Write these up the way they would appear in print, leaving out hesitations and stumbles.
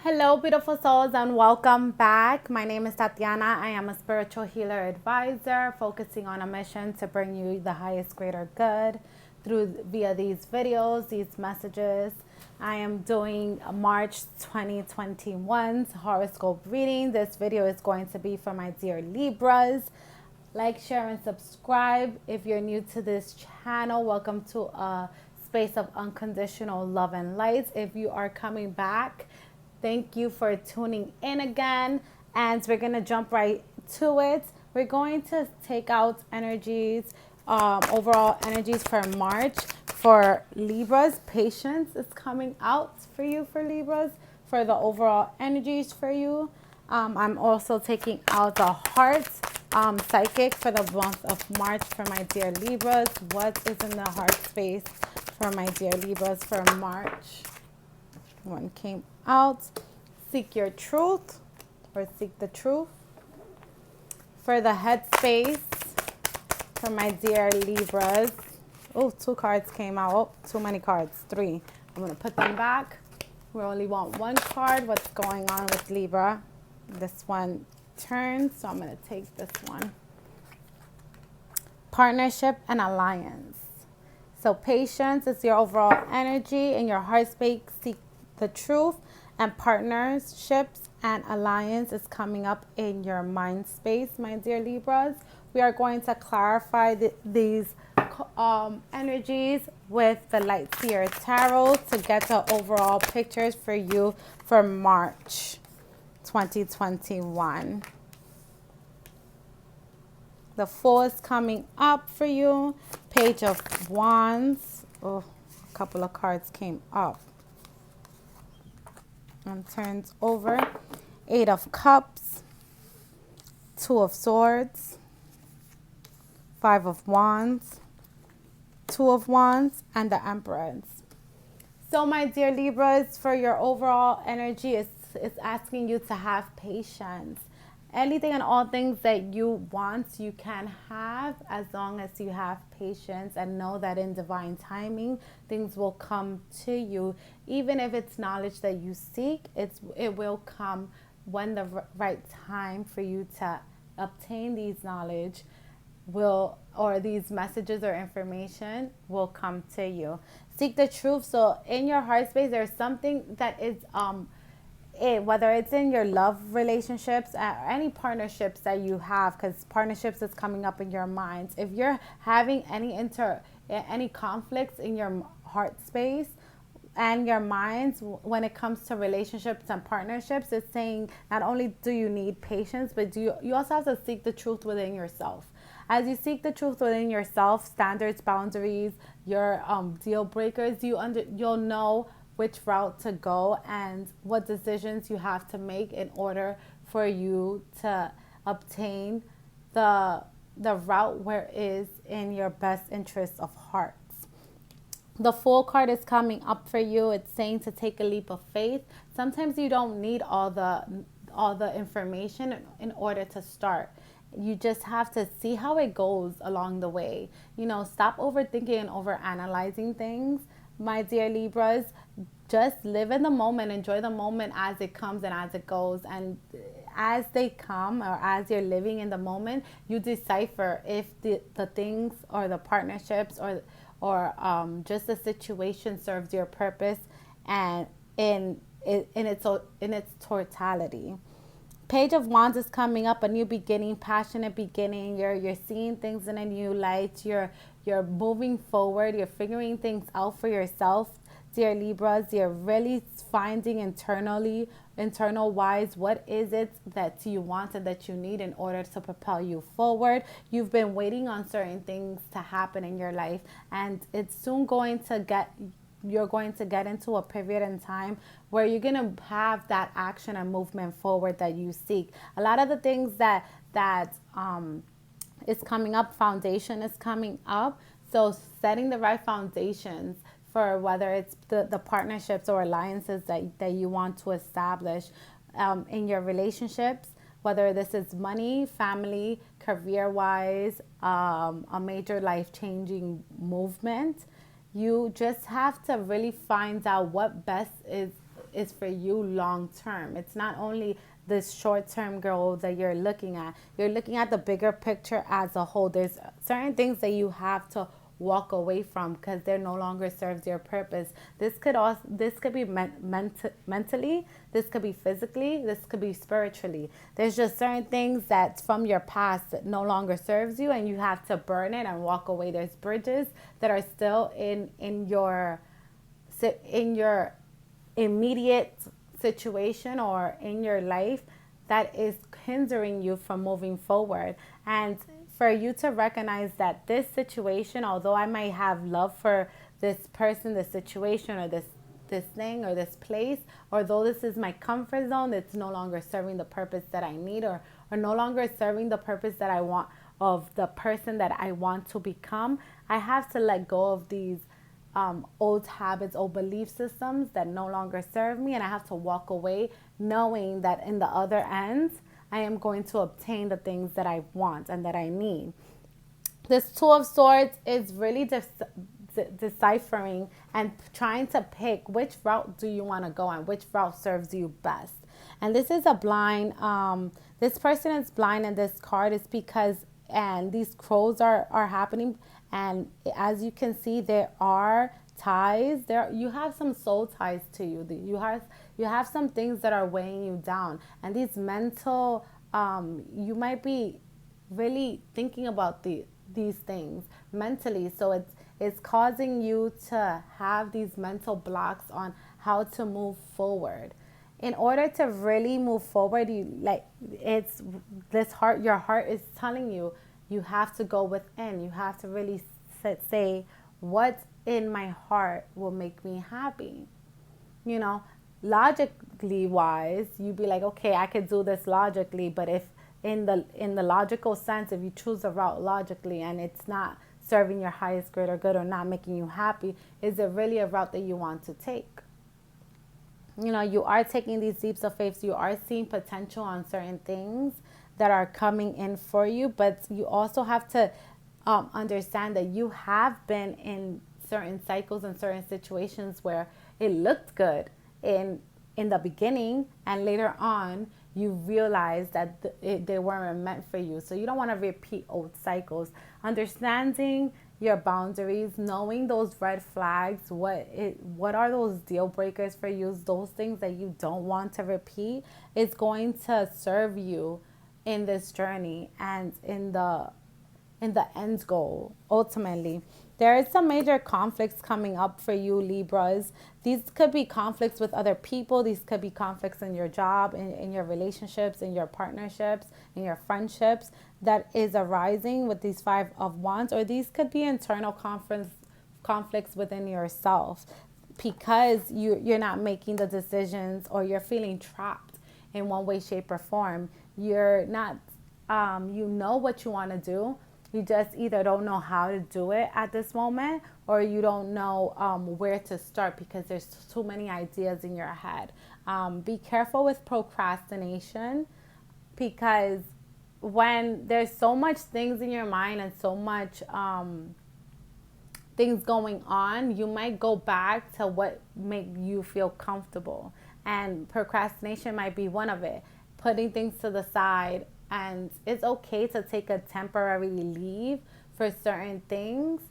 Hello, beautiful souls, and welcome back. My name is Tatiana. I am a spiritual healer advisor focusing on a mission to bring you the highest, greater good via these videos, these messages. I am doing March 2021's horoscope reading. This video is going to be for my dear Libras. Like, share, and subscribe. If you're new to this channel, welcome to a space of unconditional love and light. If you are coming back, thank you for tuning in again. And we're going to jump right to it. We're going to take out energies, overall energies for March. For Libras, patience is coming out for you for Libras, for the overall energies for you. I'm also taking out the heart psychic for the month of March for my dear Libras. What is in the heart space for my dear Libras for March? One came out. Seek your truth, or seek the truth. For the head space for my dear Libras. Oh, 2 cards came out. Oh, too many cards. 3. I'm going to put them back. We only want 1 card. What's going on with Libra? This one turns, so I'm going to take this one. Partnership and alliance. So patience is your overall energy. In your heart space, seek the truth. And partnerships and alliance is coming up in your mind space, my dear Libras. We are going to clarify these energies with the Light Seer Tarot to get the overall pictures for you for March 2021. The Fool is coming up for you. Page of Wands. Oh, a couple of cards came up and turns over. 8 of Cups, 2 of Swords, 5 of Wands, 2 of Wands, and the Empress. So my dear Libras, for your overall energy, it's asking you to have patience. Anything and all things that you want, you can have as long as you have patience and know that in divine timing, things will come to you. Even if it's knowledge that you seek, it will come when the right time for you to obtain these knowledge or these messages or information will come to you. Seek the truth. So in your heart space, there's something that is whether it's in your love relationships or any partnerships that you have, because partnerships is coming up in your minds. If you're having any conflicts in your heart space and your minds when it comes to relationships and partnerships, it's saying not only do you need patience, but you also have to seek the truth within yourself. As you seek the truth within yourself, standards, boundaries, your deal breakers, you'll know which route to go and what decisions you have to make in order for you to obtain the route where is in your best interest of hearts. The Fool card is coming up for you. It's saying to take a leap of faith. Sometimes you don't need all the information in order to start. You just have to see how it goes along the way. Stop overthinking and overanalyzing things. My dear Libras, just live in the moment, enjoy the moment as it comes and as it goes. And as they come, or as you're living in the moment, you decipher if the things or the partnerships or just the situation serves your purpose and in its totality. Page of Wands is coming up, a new beginning, passionate beginning. You're seeing things in a new light. You're moving forward. You're figuring things out for yourself, dear Libras. You're really finding internal wise, what is it that you want and that you need in order to propel you forward. You've been waiting on certain things to happen in your life, and it's soon you're going to get into a period in time where you're going to have that action and movement forward that you seek. A lot of the things that is coming up, foundation is coming up. So setting the right foundations for whether it's the partnerships or alliances that you want to establish in your relationships, whether this is money, family, career-wise, a major life-changing movement. You just have to really find out what best is for you long term. It's not only this short term goal that you're looking at. You're looking at the bigger picture as a whole. There's certain things that you have to walk away from because they're no longer serves your purpose. This could be mentally, this could be physically, this could be spiritually. There's just certain things that's from your past that no longer serves you, and you have to burn it and walk away. There's bridges that are still in your immediate situation or in your life that is hindering you from moving forward. And for you to recognize that this situation, although I might have love for this person, this situation, or this thing or this place, or though this is my comfort zone, it's no longer serving the purpose that I need, or no longer serving the purpose that I want of the person that I want to become. I have to let go of these old habits, old belief systems that no longer serve me, and I have to walk away knowing that in the other end, I am going to obtain the things that I want and that I need. This Two of Swords is really deciphering and trying to pick which route do you want to go and which route serves you best. And this is a blind, this person is blind in this card is because, and these crows are happening. And as you can see, there are ties. You have some soul ties to you. You have some things that are weighing you down. And these mental, you might be really thinking about these things mentally. So it's causing you to have these mental blocks on how to move forward. In order to really move forward, your heart is telling you, you have to go within. You have to really say, what in my heart will make me happy? You know, logically wise, you'd be like, okay, I could do this logically, but if in the logical sense, if you choose a route logically and it's not serving your highest greater good or not making you happy, is it really a route that you want to take? You know, you are taking these leaps of faith. So you are seeing potential on certain things that are coming in for you, but you also have to understand that you have been in certain cycles and certain situations where it looked good in the beginning, and later on you realize that they weren't meant for you. So you don't want to repeat old cycles. Understanding your boundaries, knowing those red flags, what are those deal breakers for you, those things that you don't want to repeat, is going to serve you in this journey and in the end goal. Ultimately, there is some major conflicts coming up for you, Libras. These could be conflicts with other people. These could be conflicts in your job, in your relationships, in your partnerships, in your friendships that is arising with these Five of Wands, or these could be internal conflicts within yourself because you're not making the decisions, or you're feeling trapped in one way, shape, or form. You're not, you know what you want to do. You just either don't know how to do it at this moment, or you don't know where to start because there's too many ideas in your head. Be careful with procrastination, because when there's so much things in your mind and so much things going on, you might go back to what make you feel comfortable. And procrastination might be one of it. Putting things to the side. And it's okay to take a temporary leave for certain things,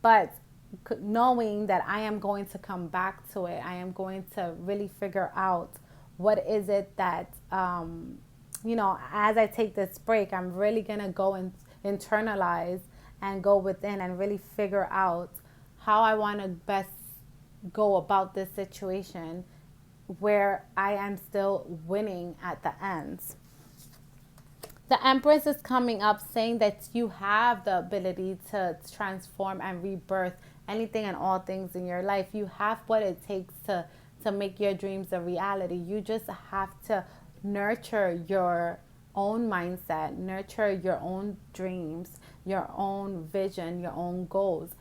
but knowing that I am going to come back to it. I am going to really figure out what is it that, as I take this break, I'm really going to go and internalize and go within and really figure out how I want to best go about this situation where I am still winning at the end. The Empress is coming up saying that you have the ability to transform and rebirth anything and all things in your life. You have what it takes to make your dreams a reality. You just have to nurture your own mindset, nurture your own dreams, your own vision, your own goals.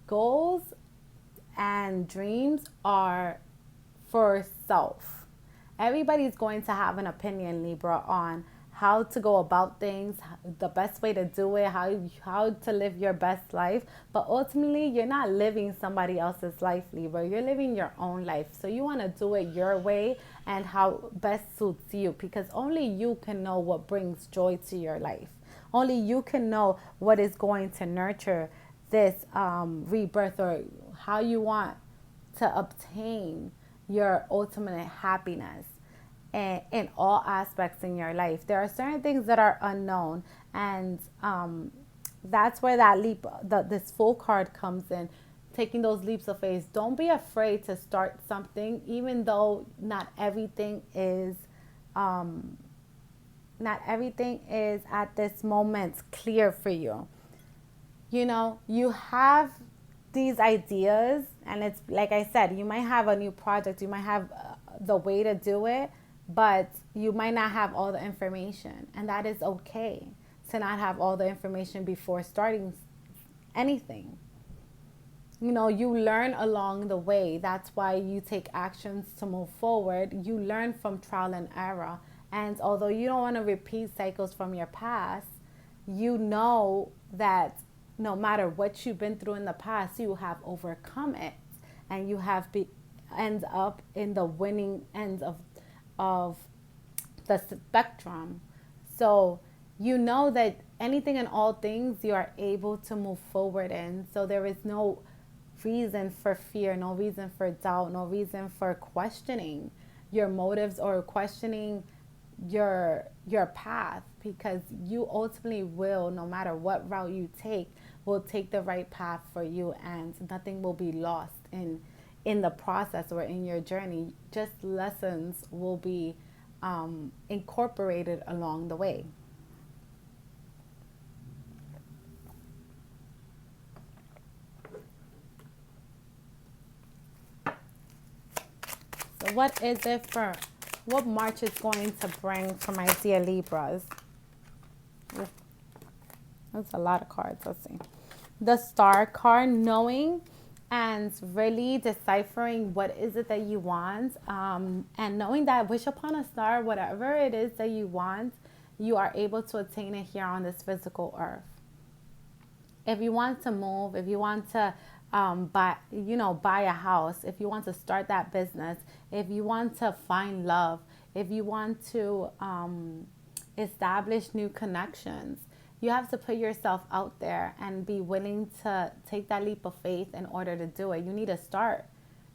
Goals and dreams are for self. Everybody's going to have an opinion, Libra, on how to go about things, the best way to do it, how to live your best life. But ultimately, you're not living somebody else's life, Libra. You're living your own life. So you want to do it your way and how best suits you, because only you can know what brings joy to your life. Only you can know what is going to nurture this rebirth, or how you want to obtain your ultimate happiness and in all aspects in your life. There are certain things that are unknown, and that's where that leap, this full card comes in. Taking those leaps of faith. Don't be afraid to start something, even though not everything is at this moment clear for you. You know, you have these ideas, and it's like I said, you might have a new project, you might have the way to do it, but you might not have all the information, and that is okay to not have all the information before starting anything. You know, you learn along the way. That's why you take actions to move forward. You learn from trial and error. And although you don't want to repeat cycles from your past, you know that no matter what you've been through in the past, you have overcome it, and you have end up in the winning end of the spectrum. So you know that anything and all things you are able to move forward in. So there is no reason for fear, no reason for doubt, no reason for questioning your motives or questioning your path, because you ultimately will, no matter what route you take, will take the right path for you, and nothing will be lost in the process or in your journey. Just lessons will be incorporated along the way. So what March is going to bring for my dear Libras? That's a lot of cards. Let's see. The Star card, knowing and really deciphering what is it that you want, and knowing that wish upon a star, whatever it is that you want, you are able to attain it here on this physical earth. If you want to move, if you want to buy a house, if you want to start that business, if you want to find love, if you want to establish new connections, you have to put yourself out there and be willing to take that leap of faith in order to do it. You need to start.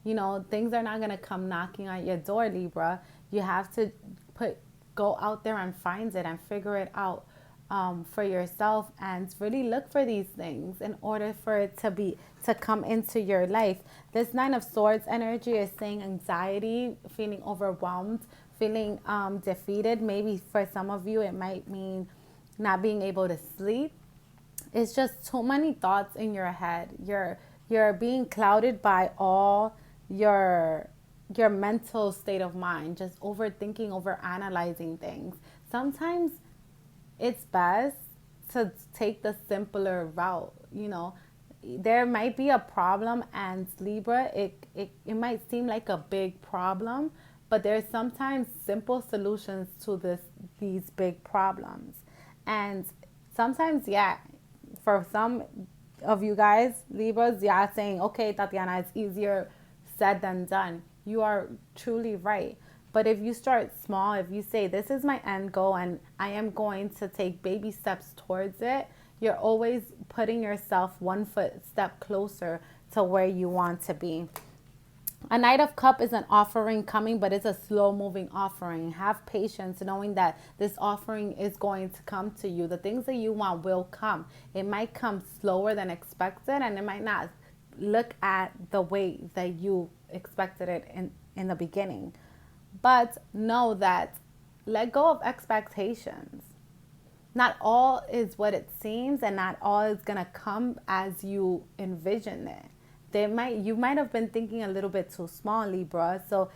You know, things are not going to come knocking at your door, Libra. You have to go out there and find it and figure it out for yourself, and really look for these things in order for it to come into your life. This Nine of Swords energy is saying anxiety, feeling overwhelmed, feeling defeated. Maybe for some of you, it might mean not being able to sleep. It's just too many thoughts in your head. You're being clouded by all your mental state of mind, just overthinking, over analyzing things. Sometimes it's best to take the simpler route. You know, there might be a problem, and Libra, it might seem like a big problem, but there's sometimes simple solutions to these big problems. And sometimes, yeah, for some of you guys, Libras, yeah, saying, okay, Tatiana, it's easier said than done. You are truly right. But if you start small, if you say, this is my end goal and I am going to take baby steps towards it, you're always putting yourself one step closer to where you want to be. A Knight of Cups is an offering coming, but it's a slow-moving offering. Have patience knowing that this offering is going to come to you. The things that you want will come. It might come slower than expected, and it might not look at the way that you expected it in the beginning. But know that, let go of expectations. Not all is what it seems, and not all is going to come as you envision it. You might have been thinking a little bit too small, Libra. So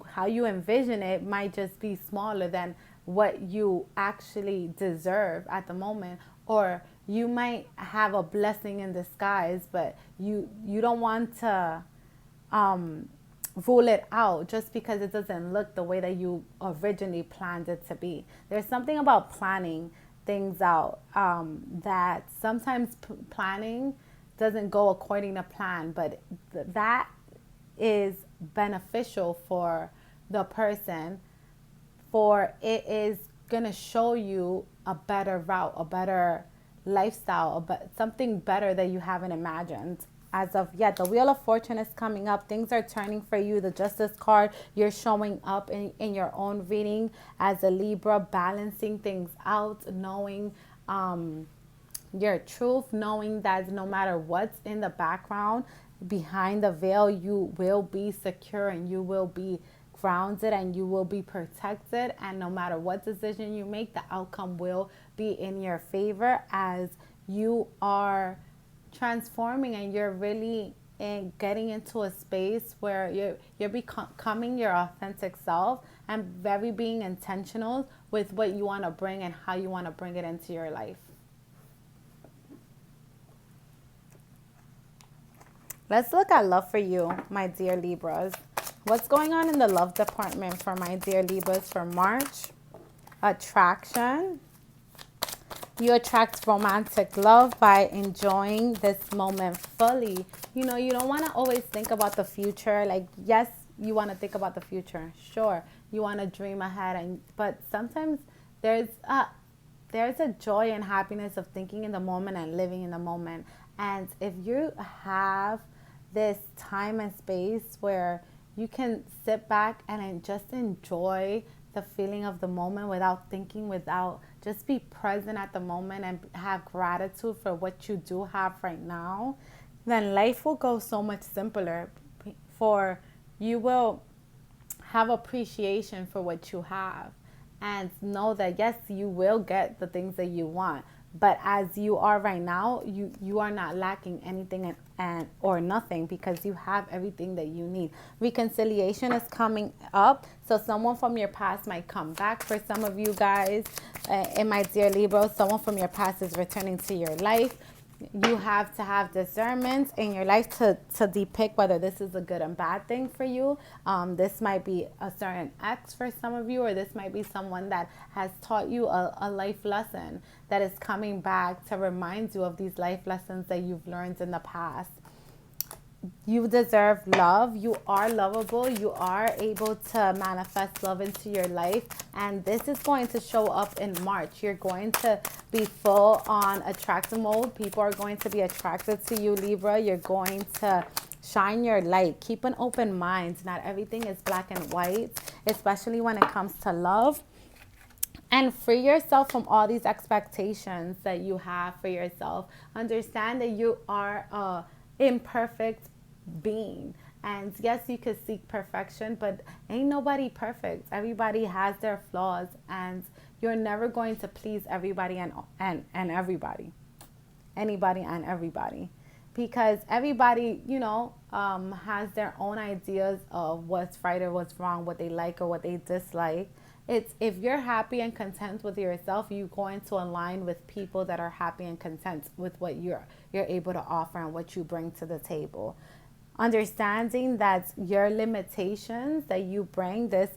how you envision it might just be smaller than what you actually deserve at the moment. Or you might have a blessing in disguise, but you don't want to rule it out just because it doesn't look the way that you originally planned it to be. There's something about planning things out, that sometimes planning doesn't go according to plan, but that is beneficial for the person, for it is going to show you a better route, a better lifestyle, but something better that you haven't imagined as of yet. The Wheel of Fortune is coming up. Things are turning for you. The Justice card, you're showing up in your own reading as a Libra, balancing things out, knowing your truth, knowing that no matter what's in the background, behind the veil, you will be secure and you will be grounded and you will be protected. And no matter what decision you make, the outcome will be in your favor as you are transforming and you're really getting into a space where you're becoming your authentic self and very being intentional with what you want to bring and how you want to bring it into your life. Let's look at love for you, my dear Libras. What's going on in the love department for my dear Libras for March? Attraction. You attract romantic love by enjoying this moment fully. You know, you don't want to always think about the future. Like, yes, you want to think about the future. Sure, you want to dream ahead, but sometimes there's a joy and happiness of thinking in the moment and living in the moment. And if you have this time and space where you can sit back and just enjoy the feeling of the moment without thinking, without just be present at the moment and have gratitude for what you do have right now, then life will go so much simpler. For you will have appreciation for what you have and know that yes, you will get the things that you want. But as you are right now, you are not lacking anything and or nothing because you have everything that you need. Reconciliation is coming up. So someone from your past might come back for some of you guys. And my dear Libra, someone from your past is returning to your life. You have to have discernment in your life to depict whether this is a good and bad thing for you. This might be a certain ex for some of you, or this might be someone that has taught you a life lesson that is coming back to remind you of these life lessons that you've learned in the past. You deserve love. You are lovable. You are able to manifest love into your life. And this is going to show up in March. You're going to be full on attractive mode. People are going to be attracted to you, Libra. You're going to shine your light. Keep an open mind. Not everything is black and white, especially when it comes to love. And free yourself from all these expectations that you have for yourself. Understand that you are a imperfect being, and yes, you could seek perfection, but ain't nobody perfect. Everybody has their flaws, and you're never going to please everybody and everybody, anybody and everybody, because everybody, has their own ideas of what's right or what's wrong, what they like or what they dislike. It's if you're happy and content with yourself, you're going to align with people that are happy and content with what you're able to offer and what you bring to the table. Understanding that your limitations that you bring, this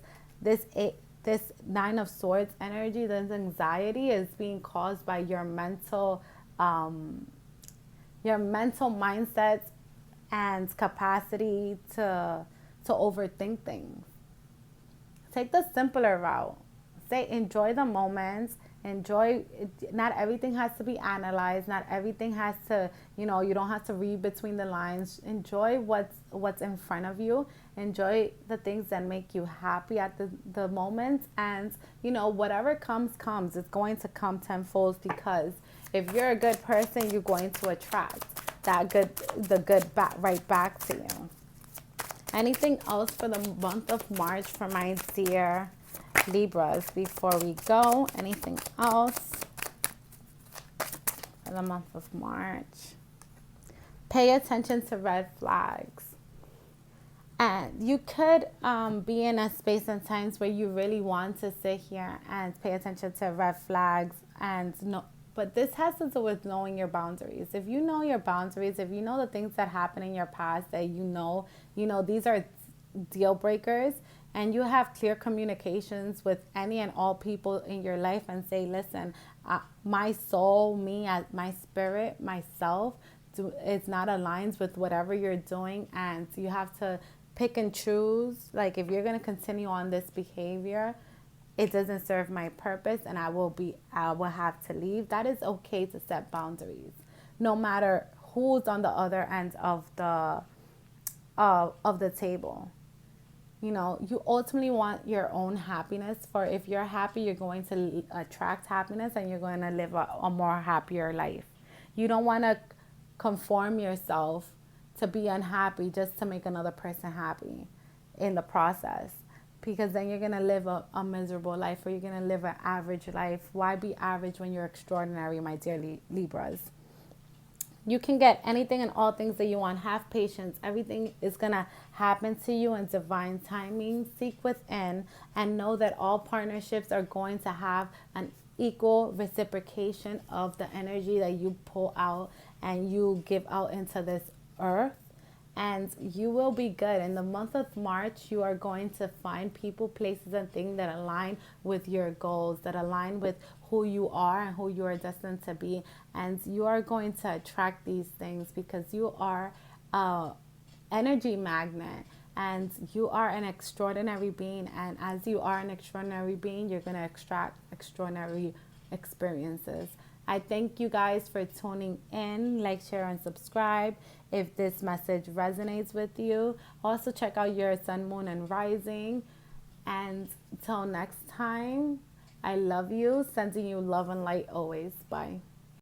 Nine of Swords energy, this anxiety is being caused by your mental mindset and capacity to overthink things. Take the simpler route. Say, enjoy the moments. Not everything has to be analyzed. Not everything has to, you don't have to read between the lines. Enjoy what's in front of you. Enjoy the things that make you happy at the moment. And, whatever comes. It's going to come tenfold, because if you're a good person, you're going to attract the good right back to you. Anything else for the month of March for my dear Libras before we go? Anything else for the month of March? Pay attention to red flags. And you could be in a space and times where you really want to sit here and pay attention to red flags but this has to do with knowing your boundaries. If you know your boundaries, if you know the things that happen in your past that these are deal breakers, and you have clear communications with any and all people in your life and say, listen, my soul, me, as my spirit, myself, it's not aligned with whatever you're doing, and you have to pick and choose. Like, if you're going to continue on this behavior, it doesn't serve my purpose, and I will have to leave. That is okay to set boundaries, no matter who's on the other end of the table. You know, you ultimately want your own happiness. For if you're happy, you're going to attract happiness, and you're going to live a more happier life. You don't want to conform yourself to be unhappy just to make another person happy in the process, because then you're going to live a miserable life, or you're going to live an average life. Why be average when you're extraordinary, my dear Libras? You can get anything and all things that you want. Have patience. Everything is going to happen to you in divine timing. Seek within and know that all partnerships are going to have an equal reciprocation of the energy that you pull out and you give out into this earth. And you will be good. In the month of March, you are going to find people, places, and things that align with your goals, that align with who you are and who you are destined to be. And you are going to attract these things because you are an energy magnet, and you are an extraordinary being. And as you are an extraordinary being, you're going to extract extraordinary experiences. I thank you guys for tuning in. Like, share, and subscribe if this message resonates with you. Also, check out your sun, moon, and rising. And till next time, I love you. Sending you love and light always. Bye.